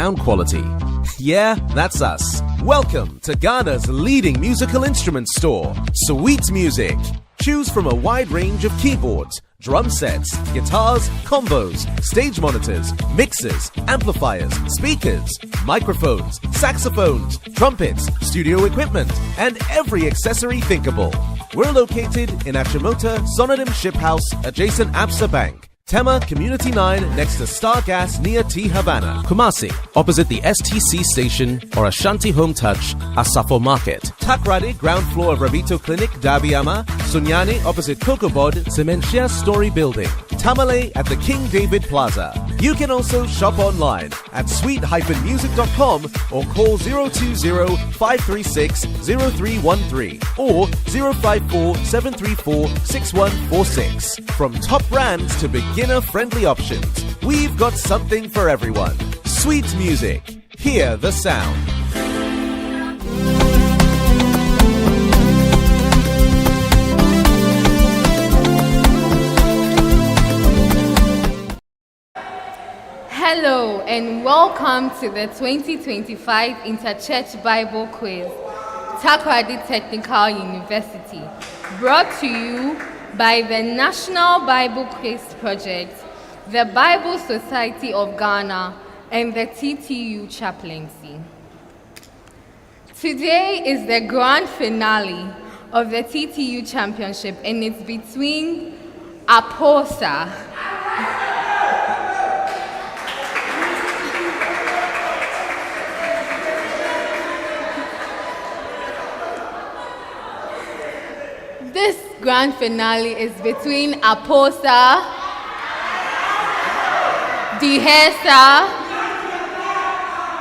sound quality. Yeah, that's us. Welcome to Ghana's leading musical instrument store, Sweet Music. Choose from a wide range of keyboards, drum sets, guitars, combos, stage monitors, mixers, amplifiers, speakers, microphones, saxophones, trumpets, studio equipment, and every accessory thinkable. We're located in Achimota, Sonodim Ship House, adjacent APOSA Bank. Tema Community 9 next to Star Gas near T Havana. Kumasi, opposite the STC station or Ashanti Home Touch, Asafo Market. Takrade, ground floor of Rabito Clinic, Dabiama. Sunyani, opposite Kokobod, Cementia Story Building. Tamale at the King David Plaza. You can also shop online at sweet-music.com or call 020-536-0313 or 054-734-6146. From top brands to beginner-friendly options, we've got something for everyone. Sweet Music. Hear the sound. Hello and welcome to the 2025 Interchurch Bible Quiz, Takoradi Technical University, brought to you by the National Bible Quiz Project, the Bible Society of Ghana, and the TTU Chaplaincy. Today is the grand finale of the TTU Championship, and it's between APOSA This grand finale is between APOSA, DIHESA,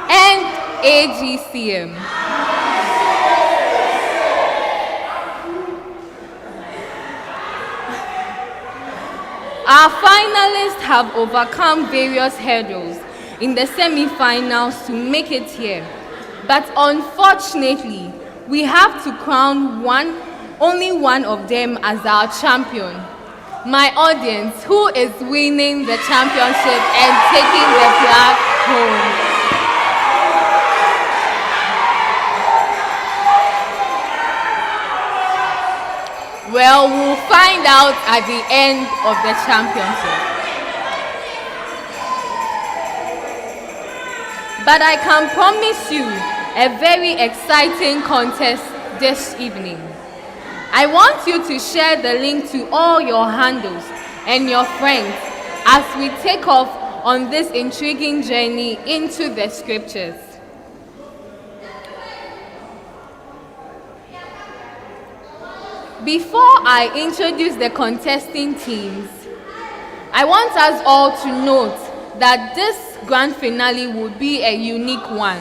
and AGCM. Our finalists have overcome various hurdles in the semi-finals to make it here, but unfortunately, we have to crown only one of them as our champion. My audience, who is winning the championship and taking the flag home? Well, we'll find out at the end of the championship. But I can promise you a very exciting contest this evening. I want you to share the link to all your handles and your friends as we take off on this intriguing journey into the scriptures. Before I introduce the contesting teams, I want us all to note that this grand finale will be a unique one.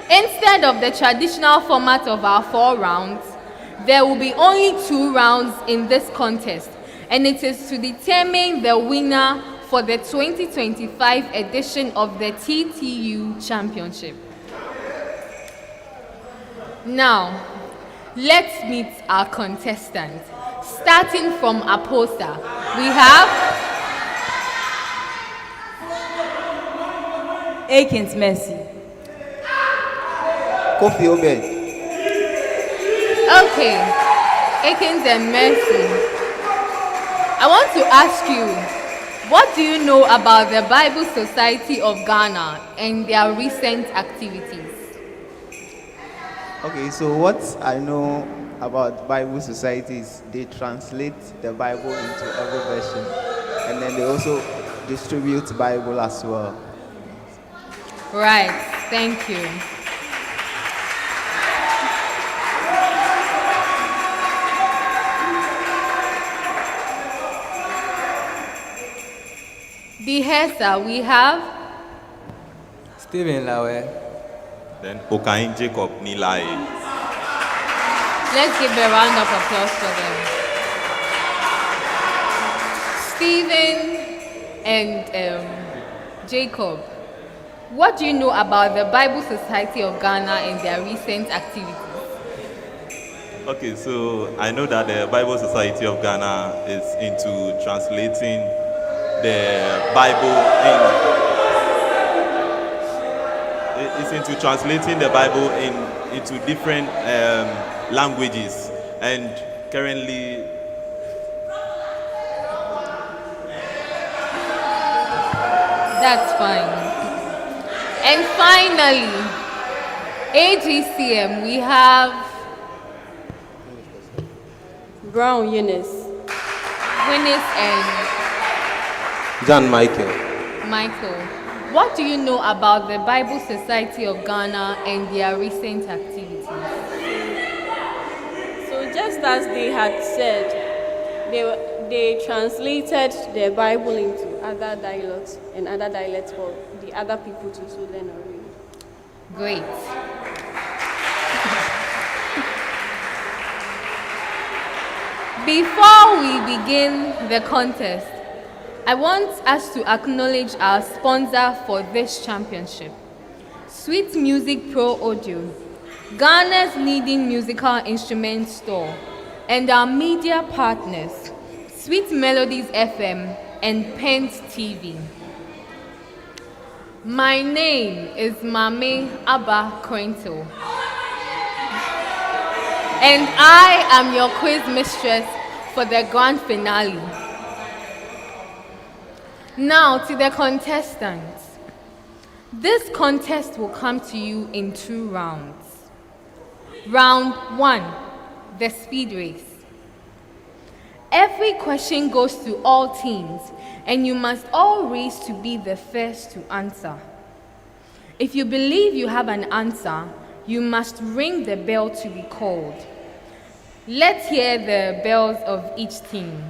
Instead of the traditional format of our 4 rounds, there will be only 2 rounds in this contest, and it is to determine the winner for the 2025 edition of the TTU Championship. Now, let's meet our contestants. Starting from APOSA, we have Akins Mercy. Kofi Obed. Okay, Akins and Mercy. I want to ask you, what do you know about the Bible Society of Ghana and their recent activities? Okay, so what I know about Bible societies, they translate the Bible into every version, and then they also distribute Bible as well. Right, thank you. DIHESA, we have Stephen Lawe. Then Okain Jacob Nilai. Let's give a round of applause for them. Stephen and Jacob, what do you know about the Bible Society of Ghana and their recent activities? Okay, so I know that the Bible Society of Ghana is into translating the Bible it's into translating the Bible into different languages, and currently That's fine. And finally, AGCM, we have Brown Eunice. Winnis and John Michael. Michael. What do you know about the Bible Society of Ghana and their recent activities? So just as they had said, they translated the Bible into other dialects and other dialects for the other people to also learn or read. Great. Before we begin the contest, I want us to acknowledge our sponsor for this championship, Sweet Music Pro Audio, Ghana's leading musical instrument store, and our media partners, Sweet Melodies FM and Pent TV. My name is Mame Abba Cointo, and I am your quiz mistress for the grand finale. Now to the contestants. This contest will come to you in 2 rounds. Round 1, the speed race. Every question goes to all teams, and you must all race to be the first to answer. If you believe you have an answer, you must ring the bell to be called. Let's hear the bells of each team.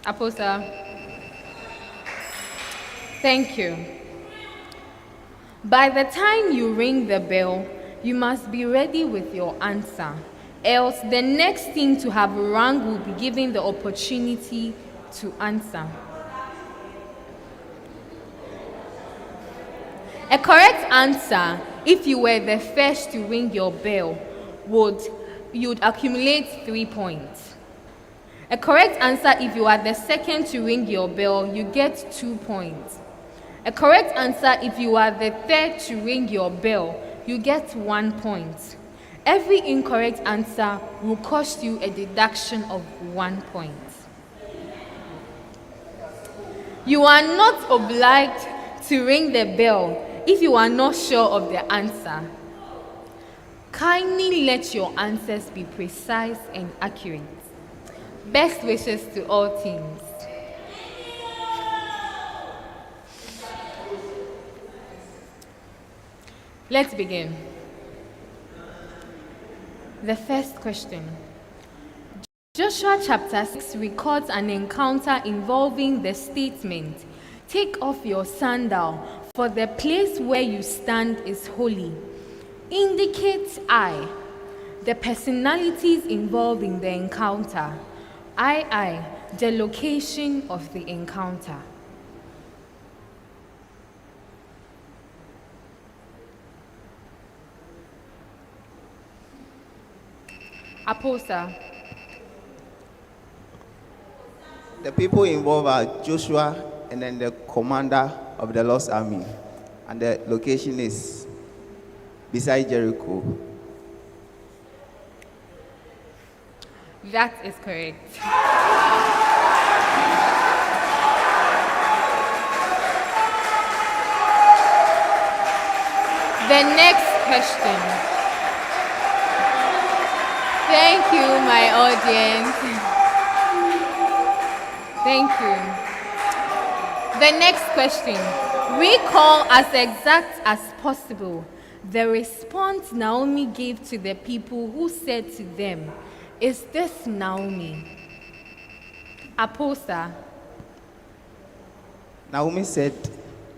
APOSA. Thank you. By the time you ring the bell, you must be ready with your answer, else the next team to have rung will be given the opportunity to answer. A correct answer, if you were the first to ring your bell, you'd accumulate 3 points. A correct answer, if you are the second to ring your bell, you get 2 points. A correct answer, if you are the third to ring your bell, you get 1 point. Every incorrect answer will cost you a deduction of 1 point. You are not obliged to ring the bell if you are not sure of the answer. Kindly let your answers be precise and accurate. Best wishes to all teams. Let's begin. The first question. Joshua chapter 6 records an encounter involving the statement, "Take off your sandal, for the place where you stand is holy." Indicate I. The personalities involved in the encounter. I, the location of the encounter. APOSA. The people involved are Joshua and then the commander of the Lord's army. And the location is beside Jericho. That is correct. The next question. Thank you, my audience. Thank you. The next question. Recall as exact as possible the response Naomi gave to the people who said to them, "Is this Naomi?" APOSA. Naomi said,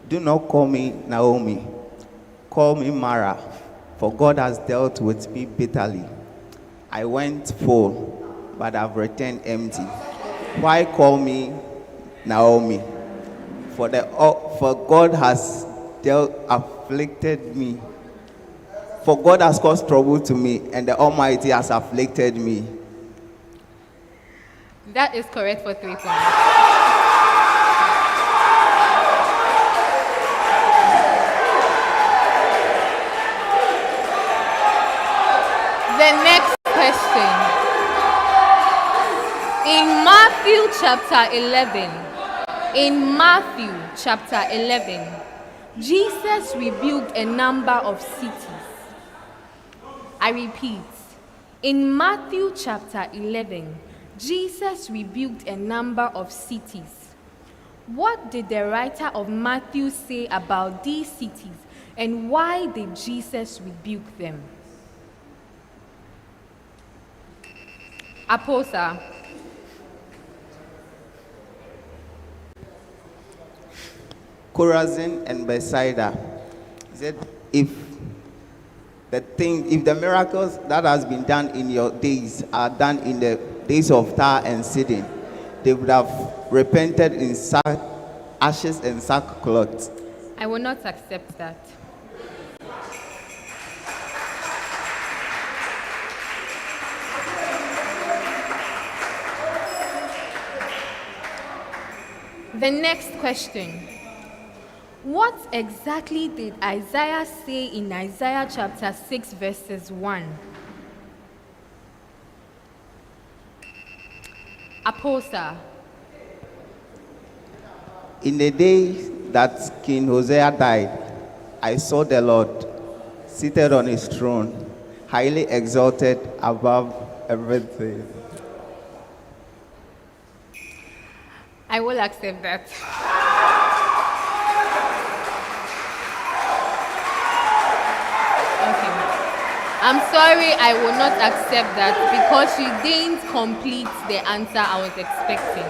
"Do not call me Naomi. Call me Mara, for God has dealt with me bitterly. I went full, but I've returned empty. Why call me Naomi? For God has afflicted me For God has caused trouble to me, and the Almighty has afflicted me. That is correct for 3 points. The next question. In Matthew chapter 11, Jesus rebuked a number of cities. I repeat, in Matthew chapter 11, Jesus rebuked a number of cities. What did the writer of Matthew say about these cities, and why did Jesus rebuke them? APOSA. Chorazin and Bethsaida. He said, if the miracles that has been done in your days are done in the days of Tyre and Sidon, they would have repented in ashes and sackcloth. I will not accept that. The next question. What exactly did Isaiah say in Isaiah chapter 6 verses 1? APOSA. In the day that King Hosea died, I saw the Lord seated on his throne, highly exalted above everything. I will accept that. Okay. I'm sorry, I will not accept that because you didn't complete the answer I was expecting.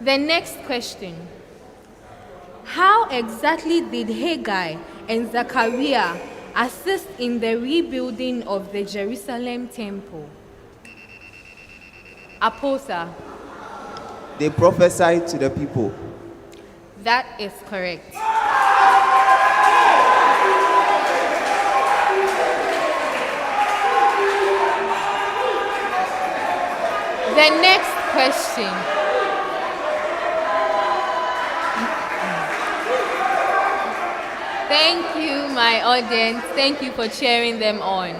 The next question. How exactly did Haggai and Zechariah assist in the rebuilding of the Jerusalem temple? APOSA. They prophesied to the people. That is correct. The next question. Thank you, my audience. Thank you for cheering them on.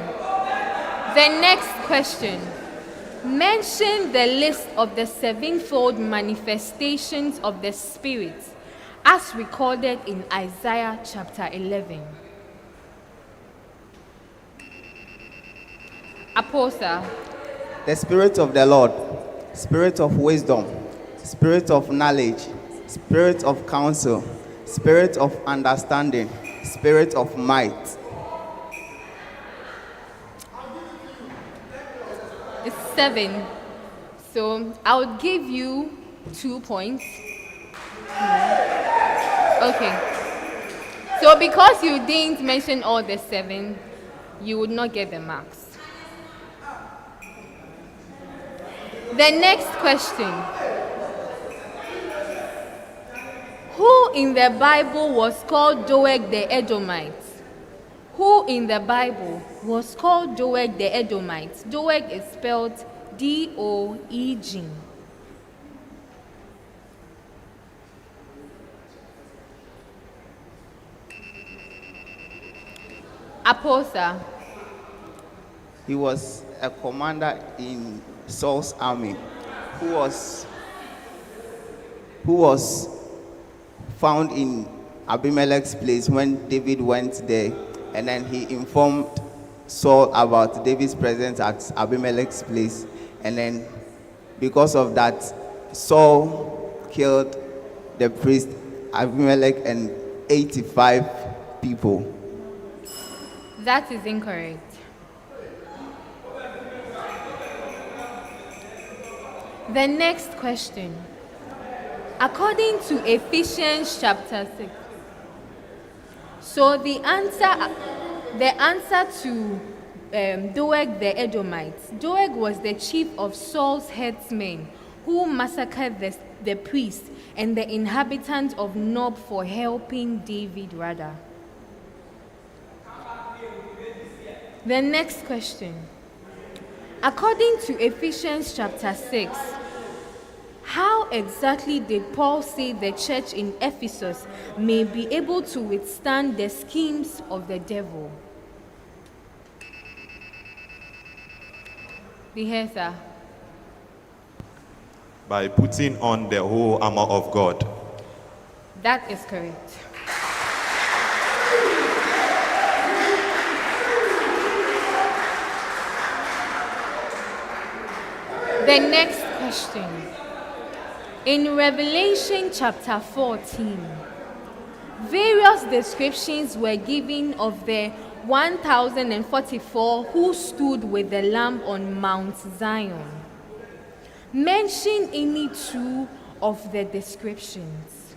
The next question. Mention the list of the sevenfold manifestations of the Spirit as recorded in Isaiah chapter 11. APOSA. The Spirit of the Lord, Spirit of wisdom, Spirit of knowledge, Spirit of counsel, Spirit of understanding, Spirit of might. It's 7. So I would give you 2 points. Okay. So because you didn't mention all the 7, you would not get the marks. The next question. Who in the Bible was called Doeg the Edomite? Who in the Bible was called Doeg the Edomite? Doeg is spelled D-O-E-G. APOSA. He was a commander in Saul's army who was found in Abimelech's place when David went there, and then he informed Saul about David's presence at Abimelech's place, and then because of that, Saul killed the priest Abimelech and 85 people. That is incorrect. The next question. According to Ephesians chapter 6. So the answer to Doeg the Edomite. Doeg was the chief of Saul's headsmen who massacred the the priest, and the inhabitants of Nob for helping David rather. The next question. According to Ephesians chapter 6, how exactly did Paul say the church in Ephesus may be able to withstand the schemes of the devil? DIHESA. By putting on the whole armor of God. That is correct. The next question. In Revelation chapter 14, various descriptions were given of the 1,044 who stood with the Lamb on Mount Zion. Mention any two of the descriptions.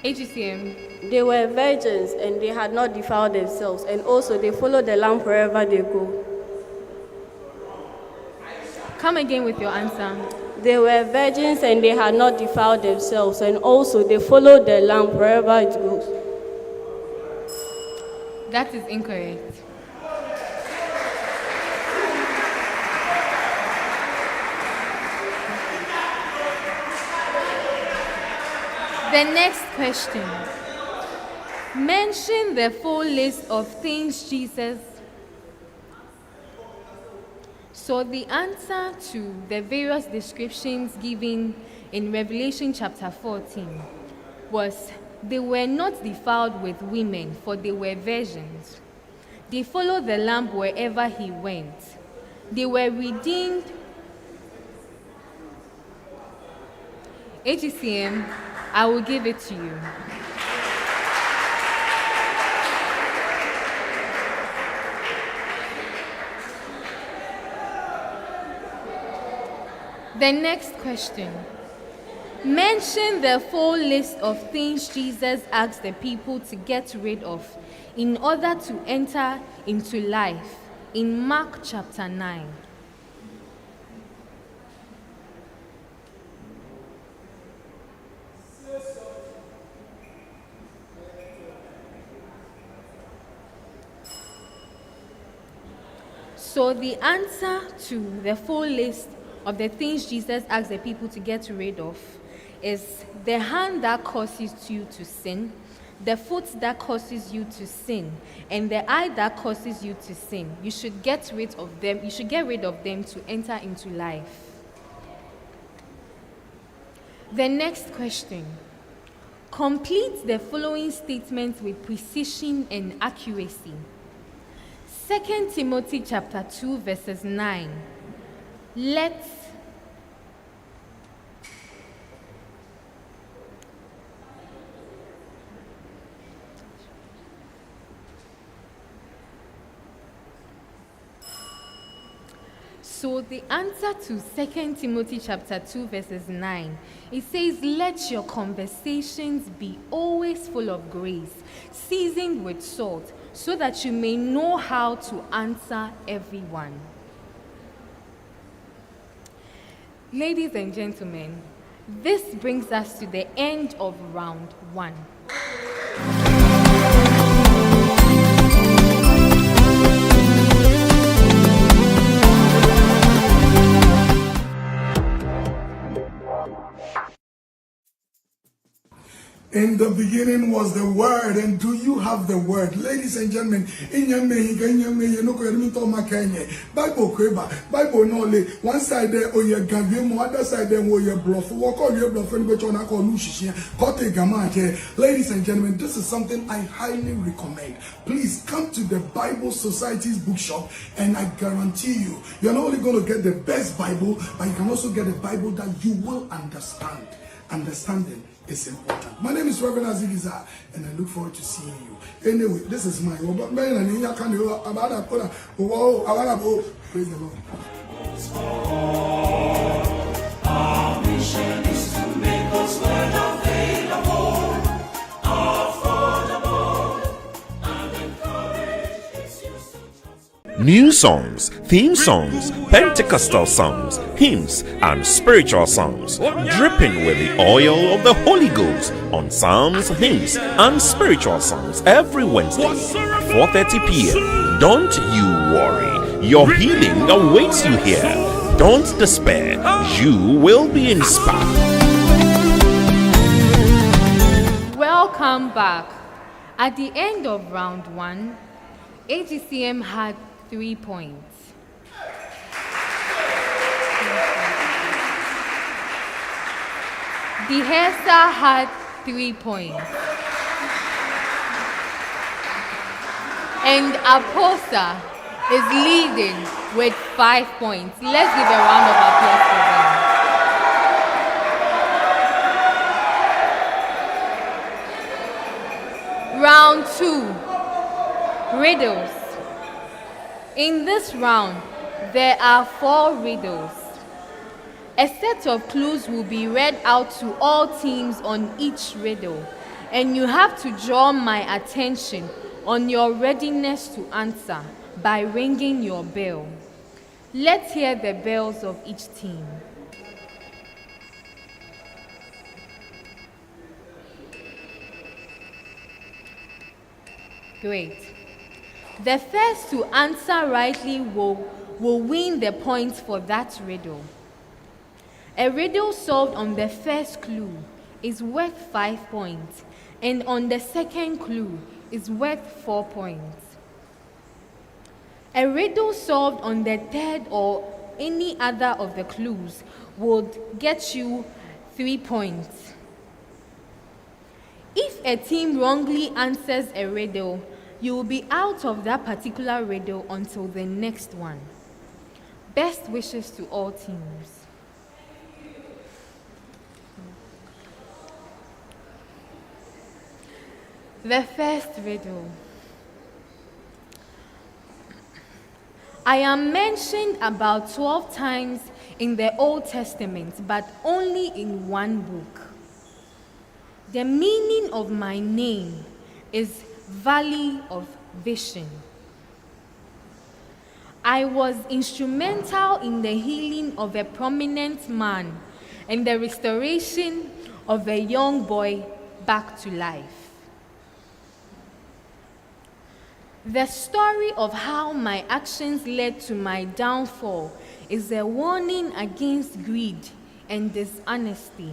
AGCM. They were virgins and they had not defiled themselves, and also they followed the Lamb wherever they go. Come again with your answer. They were virgins and they had not defiled themselves, and also they followed the Lamb wherever it goes. That is incorrect. The next question. Mention the full list of things Jesus. So the answer to the various descriptions given in Revelation chapter 14 was, they were not defiled with women, for they were virgins. They followed the Lamb wherever he went. They were redeemed. AGCM, I will give it to you. The next question. Mention the full list of things Jesus asked the people to get rid of in order to enter into life in Mark chapter 9. So the answer to the full list of the things Jesus asked the people to get rid of is the hand that causes you to sin, the foot that causes you to sin, and the eye that causes you to sin. You should get rid of them. You should get rid of them to enter into life. The next question. Complete the following statements with precision and accuracy. 2 Timothy chapter 2 verses 9. So the answer to 2 Timothy chapter 2 verses 9, it says, let your conversations be always full of grace, seasoned with salt, so that you may know how to answer everyone. Ladies and gentlemen, this brings us to the end of round 1. In the beginning was the Word, and do you have the Word? Ladies and gentlemen, Bible kweba, Bible no le. One side there, oh yeah, Gavimo, other side there, oh yeah, bluff. Walk on your bluff, and which on I call Lucia, Kote Gamate. Ladies and gentlemen, this is something I highly recommend. Please come to the Bible Society's bookshop, and I guarantee you, you're not only going to get the best Bible, but you can also get a Bible that you will understand. Understanding is important. My name is Reverend Azigiza, and I look forward to seeing you. Anyway, this is my man, and I can do about that. Praise the Lord. Our mission is to make God's word available, affordable, and encourage its use to transform. new songs, theme songs, Pentecostal songs, hymns, and spiritual songs, dripping with the oil of the Holy Ghost on psalms, hymns, and spiritual songs every Wednesday at 4:30 p.m. Don't you worry, your healing awaits you here. Don't despair, you will be inspired. Welcome back. At the end of round 1, AGCM had 3 points. DIHESA had 3 points. And APOSA is leading with 5 points. Let's give a round of applause for them. Round 2, riddles. In this round, there are 4 riddles. A set of clues will be read out to all teams on each riddle, and you have to draw my attention on your readiness to answer by ringing your bell. Let's hear the bells of each team. Great. The first to answer rightly will win the points for that riddle. A riddle solved on the first clue is worth 5 points, and on the second clue is worth 4 points. A riddle solved on the third or any other of the clues would get you 3 points. If a team wrongly answers a riddle, you will be out of that particular riddle until the next one. Best wishes to all teams. The first riddle. I am mentioned about 12 times in the Old Testament, but only in one book. The meaning of my name is Valley of Vision. I was instrumental in the healing of a prominent man and the restoration of a young boy back to life. The story of how my actions led to my downfall is a warning against greed and dishonesty.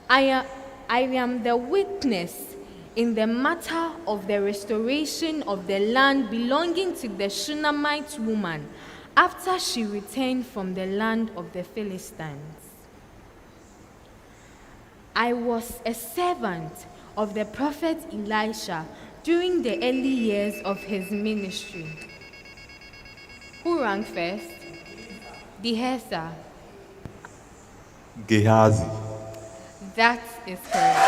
I am the witness in the matter of the restoration of the land belonging to the Shunammite woman after she returned from the land of the Philistines. I was a servant of the prophet Elisha during the early years of his ministry. Who rang first? DIHESA. Gehazi. That is correct.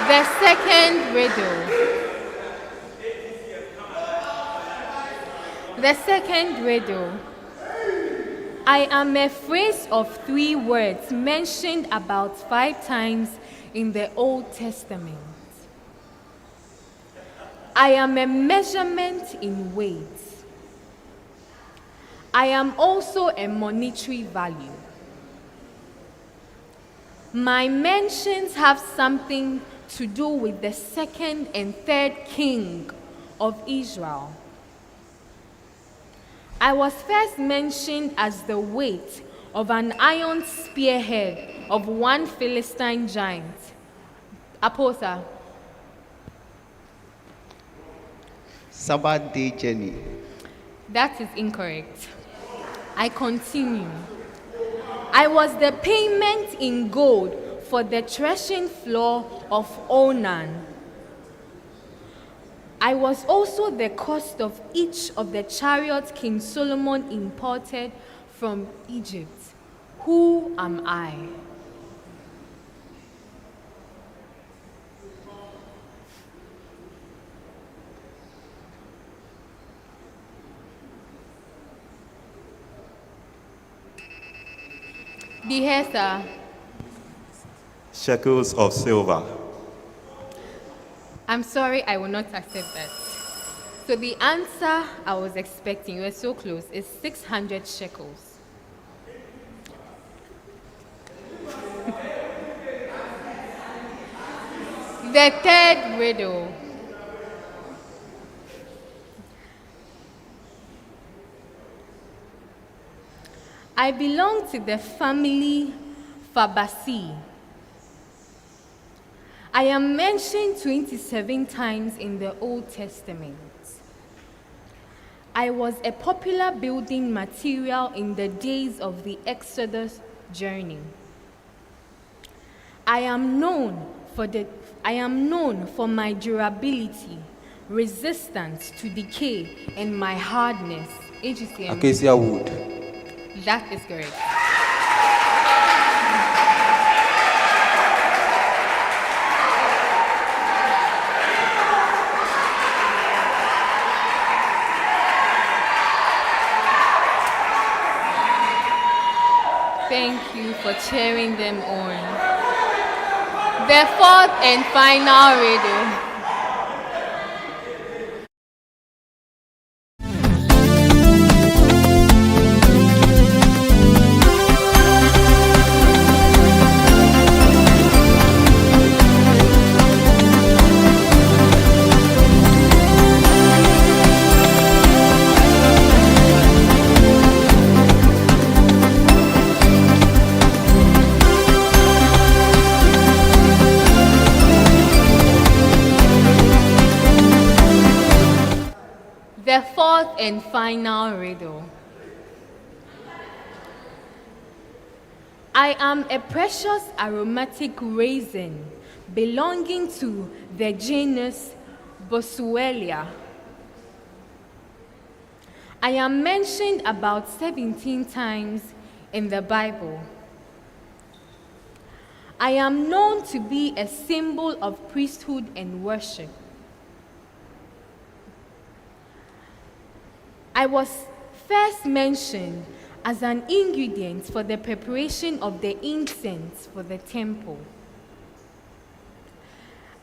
The second riddle. The second riddle. I am a phrase of 3 words mentioned about 5 times in the Old Testament. I am a measurement in weight. I am also a monetary value. My mentions have something to do with the second and third king of Israel. I was first mentioned as the weight of an iron spearhead of one Philistine giant. APOSA. Sabbath day journey. That is incorrect. I continue. I was the payment in gold for the threshing floor of Onan. I was also the cost of each of the chariots King Solomon imported from Egypt. Who am I? DIHESA. Shekels of silver. I'm sorry, I will not accept that. So the answer I was expecting, you were so close, is 600 shekels. The third riddle. I belong to the family Fabaceae. I am mentioned 27 times in the Old Testament. I was a popular building material in the days of the Exodus journey. I am known for my durability, resistance to decay, and my hardness. AGCM. Acacia wood. That is correct. Thank you for cheering them on. The fourth and final riddle. The fourth and final riddle. I am a precious aromatic raisin belonging to the genus Boswellia. I am mentioned about 17 times in the Bible. I am known to be a symbol of priesthood and worship. I was first mentioned as an ingredient for the preparation of the incense for the temple.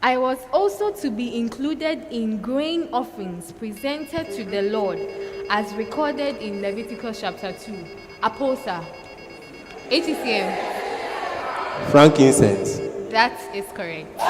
I was also to be included in grain offerings presented to the Lord as recorded in Leviticus chapter 2. APOSA. AGCM. Frankincense. That is correct.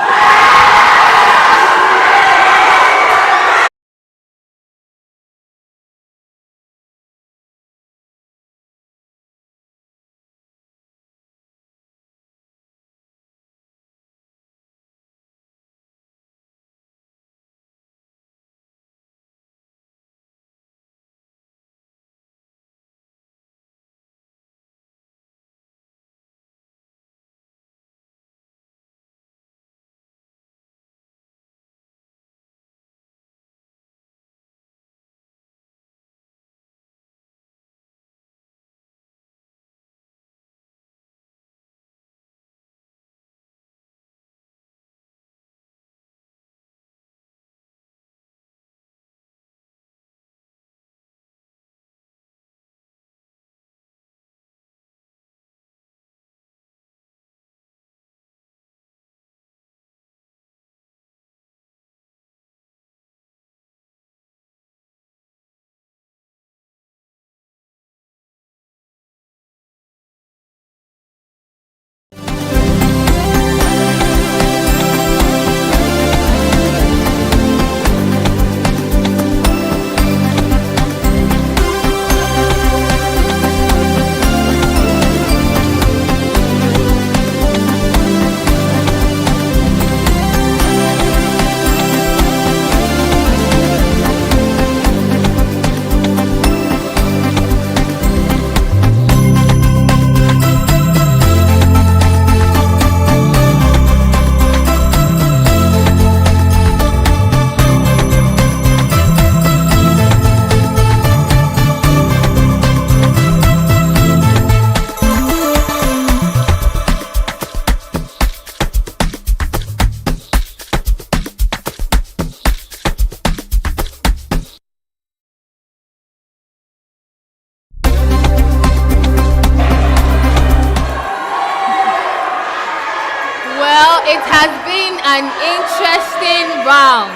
it has been an interesting round.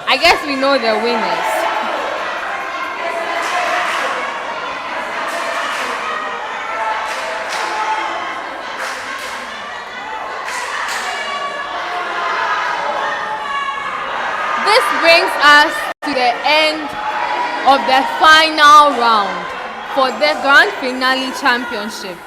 I guess we know the winners. This brings us to the end of the final round for the grand finale championship.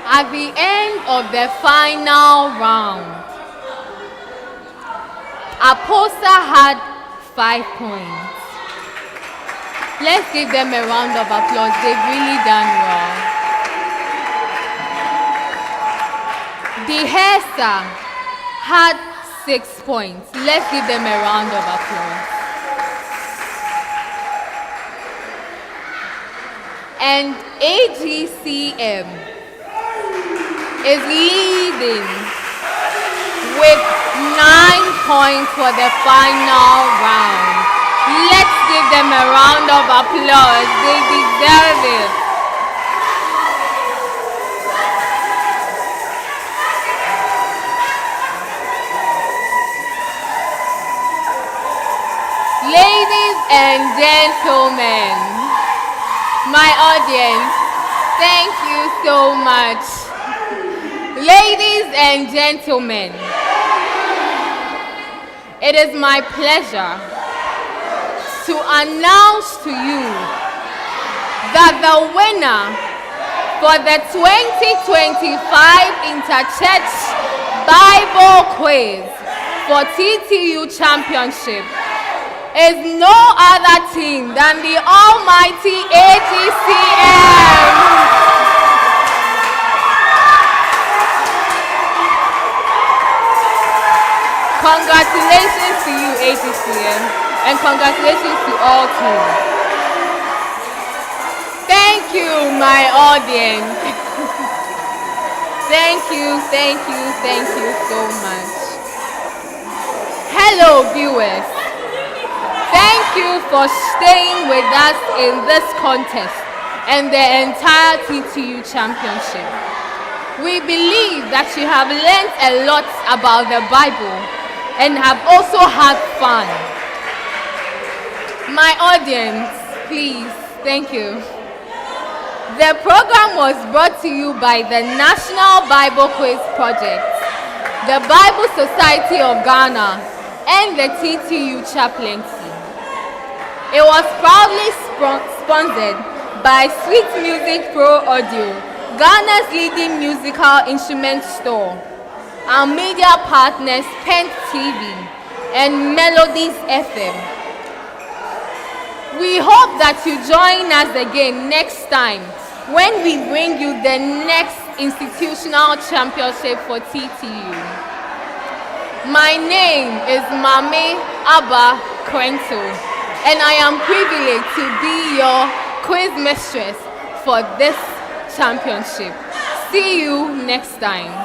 At the end of the final round, APOSA had 5 points. Let's give them a round of applause. They've really done well. DIHESA had 6 points. Let's give them a round of applause. And AGCM is leading with 9 points for the final round. Let's give them a round of applause. They deserve it. Ladies and gentlemen, my audience, thank you so much. Ladies and gentlemen, it is my pleasure to announce to you that the winner for the 2025 Interchurch Bible Quiz for TTU Championship is no other team than the almighty AGCM. Congratulations to you, AGCM, and congratulations to all teams. Thank you, my audience. Thank you so much. Hello, viewers. Thank you for staying with us in this contest and the entire TTU Championship. We believe that you have learned a lot about the Bible and have also had fun. My audience, please, thank you. The program was brought to you by the National Bible Quiz Project, the Bible Society of Ghana, and the TTU Chaplaincy. It was proudly sponsored by Sweet Music Pro Audio, Ghana's leading musical instrument store. Our media partners, Pent TV and Melodies FM. We hope that you join us again next time when we bring you the next institutional championship for TTU. My name is Mame Abba Kwento, and I am privileged to be your quiz mistress for this championship. See you next time.